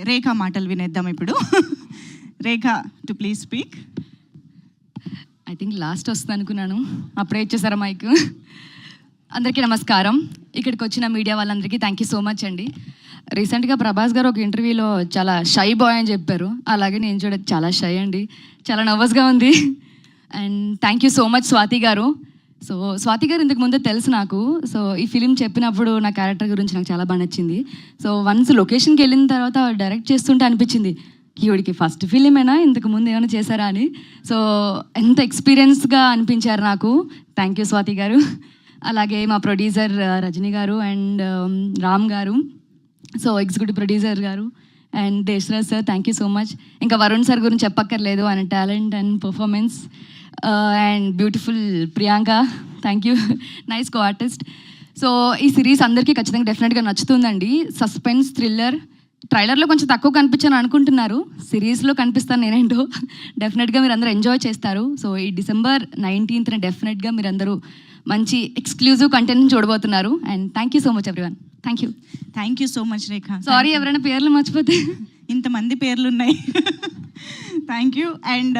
రేఖ మాటలు వినేద్దాం ఇప్పుడు. Rekha to please speak. I think last వస్తుంది అనుకున్నాను, అప్పుడే ఇచ్చేసారా మైక్. అందరికీ నమస్కారం. ఇక్కడికి వచ్చిన మీడియా వాళ్ళందరికీ థ్యాంక్ యూ సో మచ్ అండి. రీసెంట్గా ప్రభాస్ గారు ఒక ఇంటర్వ్యూలో చాలా షై బాయ్ అని చెప్పారు, అలాగే నేను చూడ చాలా షై అండి, చాలా నర్వస్గా ఉంది. And thank you so much Swathi గారు. సో స్వాతి గారు ఇంతకు ముందే తెలుసు నాకు. సో ఈ ఫిలిం చెప్పినప్పుడు నా క్యారెక్టర్ గురించి నాకు చాలా బాగా నచ్చింది. సో వన్స్ లొకేషన్కి వెళ్ళిన తర్వాత డైరెక్ట్ చేస్తుంటే అనిపించింది, ఈవిడికి ఫస్ట్ ఫిలిమేనా, ఇంతకు ముందు ఏమైనా చేశారా అని. సో ఎంత ఎక్స్పీరియన్స్గా అనిపించారు నాకు. థ్యాంక్ యూ స్వాతి గారు. అలాగే మా ప్రొడ్యూసర్ రజనీ గారు అండ్ రామ్ గారు, సో ఎగ్జిక్యూటివ్ ప్రొడ్యూసర్ గారు and Deshraj sir, thank you so much. ఇంకా వరుణ్ సార్ గురించి చెప్పక్కర్లేదు, ఆయన talent and performance. And beautiful Priyanka, thank you, nice co artist. So ఈ సిరీస్ అందరికీ ఖచ్చితంగా డెఫినెట్గా నచ్చుతుందండి. Suspense thriller. ట్రైలర్లో కొంచెం తక్కువ కనిపించాను అనుకుంటున్నారు, సిరీస్లో కనిపిస్తాను నేనేంటో. డెఫినెట్గా మీరు అందరూ ఎంజాయ్ చేస్తారు. సో ఈ December 19th డెఫినెట్గా మీరు అందరూ మంచి ఎక్స్క్లూజివ్ కంటెంట్ చూడబోతున్నారు. And thank you so much everyone. Thank you so much Rekha. Sorry ఎవరైనా పేర్లు మర్చిపోతే. ఇంతమంది పేర్లు ఉన్నాయి. Thank you. అండ్